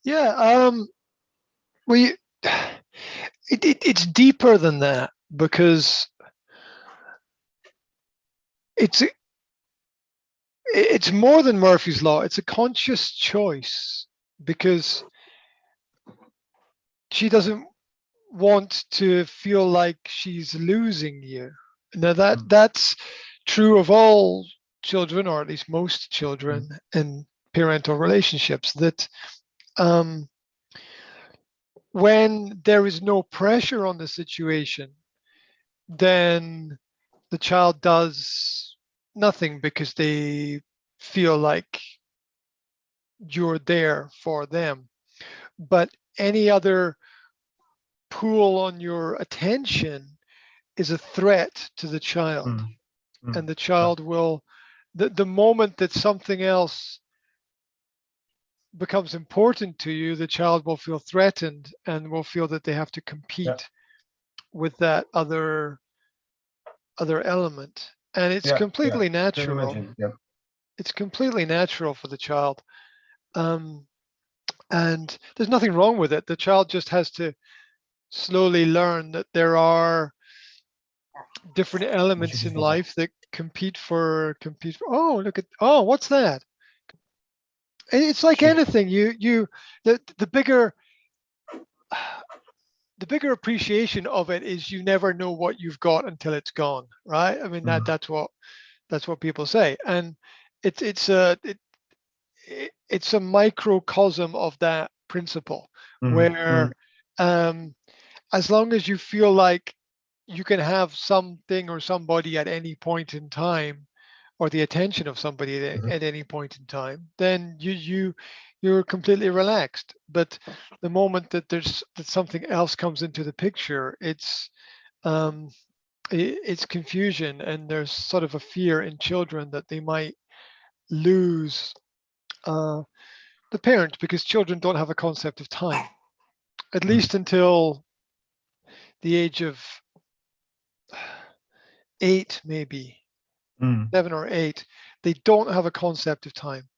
Yeah. We it's deeper than that because it's it's more than Murphy's Law. It's a conscious choice because she doesn't want to feel like she's losing you. Now Mm, that's true of all children, or at least most mm, children in parental relationships. That um, when there is no pressure on the situation, then the child does nothing because they feel like you're there for them. But any other pull on your attention is a threat to the child. mm, And mm. the Yeah, child will, the moment that something else becomes important to you, the child will feel threatened and will feel that they have to yeah, compete with that other element. And it's yeah, yeah. completely Can natural. imagine. Yeah. It's completely natural for the child. Um, and there's nothing wrong with it. The child just has to slowly learn that there are different What you elements can in for that. life that compete for. Oh, look at, oh, what's that? It's like Shit. anything. The bigger the bigger appreciation of it is you never know what you've got until it's gone, right? I mean Mm, that's what people say, and it's a microcosm of that principle mm, where mm, um, as long as you feel like you can have something or somebody at any point in time, or the attention of somebody mhm. at any point in time, then you're completely relaxed. But the moment that something else comes into the picture, um, it's confusion, and there's sort of a fear in children that they might lose uh, the parent, because children don't have a concept of time, at Mm, least until the age of 8, maybe mm, 7 or 8. They don't have a concept of time.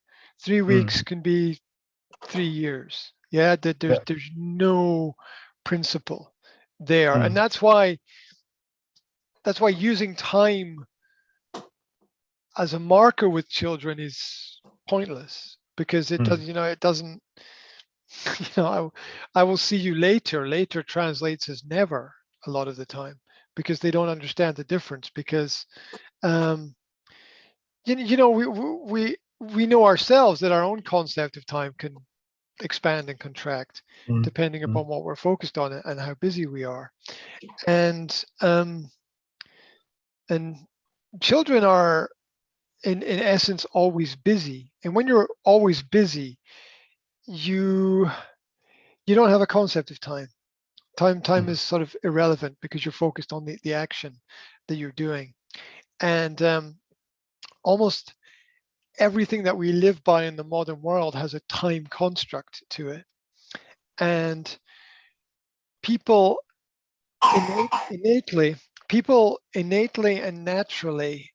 3 weeks mm. can be 3 years. Yeah, that Yeah. there's no principle there, and Mm, that's why using time as a marker with children is pointless, because it does mm, it doesn't I will see you later. Later translates as never a lot of the time, because they don't understand the difference, because um, we know ourselves that our own concept of time can expand and contract mm, depending mm. upon what we're focused on and how busy we are. And um, and children are in essence always busy, and when you're always busy, you you don't have a concept of time. Time Mm, is sort of irrelevant because you're focused on the action that you're doing. And almost everything that we live by in the modern world has a time construct to it. And people innately innately and naturally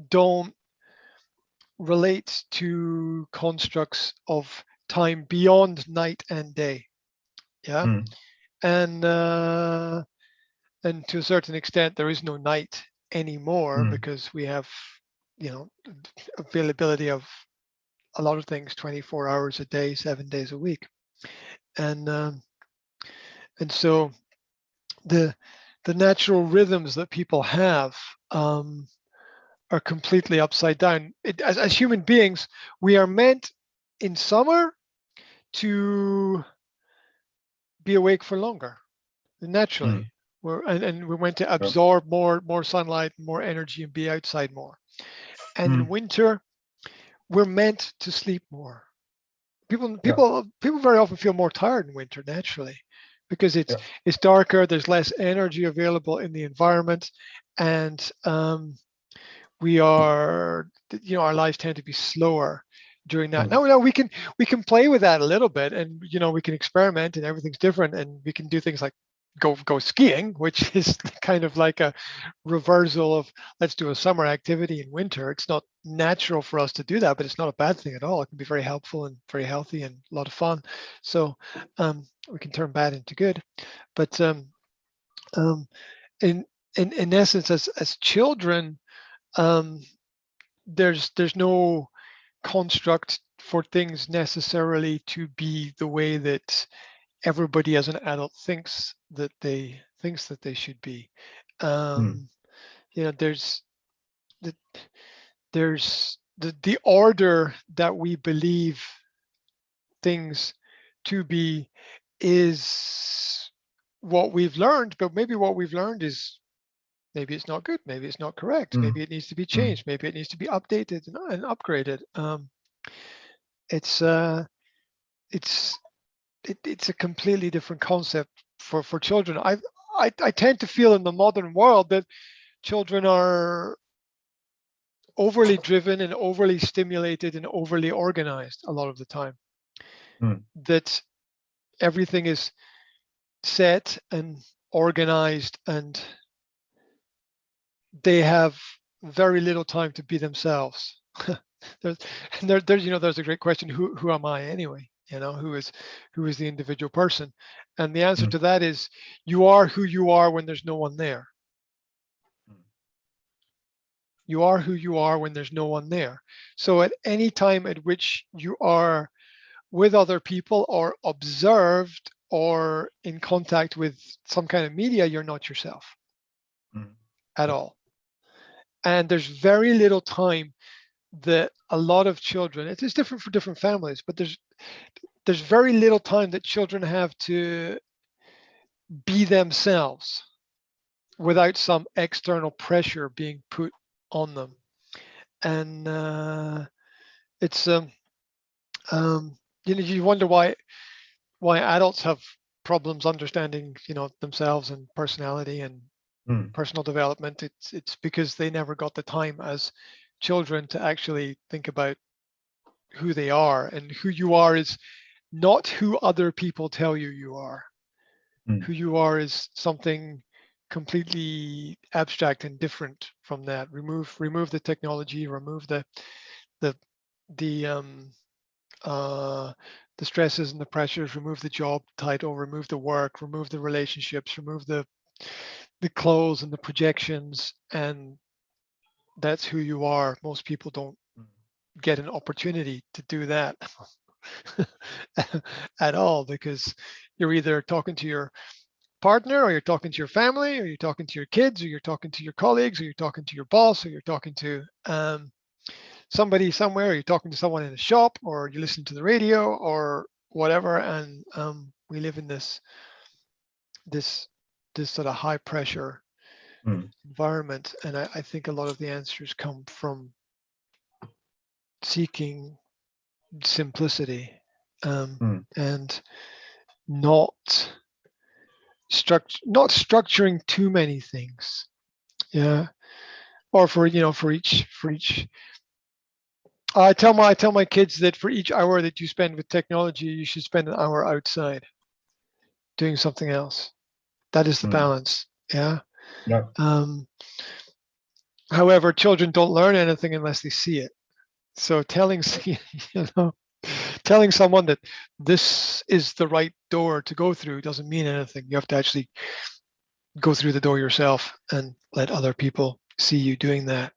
don't relate to constructs of time beyond night and day. Yeah. mm, And uh and to a certain extent there is no night anymore, mm, because we have you know availability of a lot of things 24 hours a day, 7 days a week. And um, and so the the natural rhythms that people have um, are completely upside down. As human beings, we are meant in summer to be awake for longer naturally. mm. And we're meant to Yeah. absorb more sunlight, more energy, and be outside more. And in Mm, winter, we're meant to sleep more. People yeah. people people very often feel more tired in winter naturally, because it's Yeah. it's darker. There's less energy available in the environment, and we are our lives tend to be slower during that. Mm, Now we can play with that a little bit, and we can experiment, and everything's different, and we can do things like go skiing, which is kind of like a reversal of let's do a summer activity in winter. It's not natural for us to do that, but it's not a bad thing at all. It can be very helpful and very healthy and a lot of fun. So we can turn bad into good. But um, in essence, as children, there's no construct for things necessarily to be the way that everybody as an adult thinks that they should be. You know, the, there's the order that we believe things to be is what we've learned, but maybe what we've learned is maybe it's not good, maybe it's not correct, maybe it needs to be changed, maybe it needs to be updated and upgraded. It's it's a completely different concept for children. I tend to feel in the modern world that children are overly driven and overly stimulated and overly organized a lot of the time. That everything is set and organized, and they have very little time to be themselves. there's you know, there's a great question: who am I anyway? You know, who is the individual person? And the answer to that is you are who you are when there's no one there. You are who you are when there's no one there. So at any time at which you are with other people or observed or in contact with some kind of media, you're not yourself at all. And there's very little time that a lot of children, it is different for different families, but there's very little time that children have to be themselves without some external pressure being put on them. And it's you know, you wonder why adults have problems understanding, you know, themselves and personality and personal development. It's because they never got the time as children to actually think about who they are, and who you are is not who other people tell you you are. Who you are is something completely abstract and different from that. Remove the technology, remove the stresses and the pressures, remove the job title, remove the work, remove the relationships, remove the clothes and the projections, and that's who you are. Most people don't get an opportunity to do that at all, because you're either talking to your partner, or you're talking to your family, or you're talking to your kids, or you're talking to your colleagues, or you're talking to your boss, or you're talking to somebody somewhere, or you're talking to someone in a shop, or you listen to the radio or whatever. And we live in this sort of high pressure environment, and I think a lot of the answers come from seeking simplicity, and not structuring too many things. Yeah. Or for each I tell my kids that for each hour that you spend with technology, you should spend an hour outside doing something else. That is the balance. Yeah. However, children don't learn anything unless they see it. So telling someone that this is the right door to go through doesn't mean anything. You have to actually go through the door yourself and let other people see you doing that.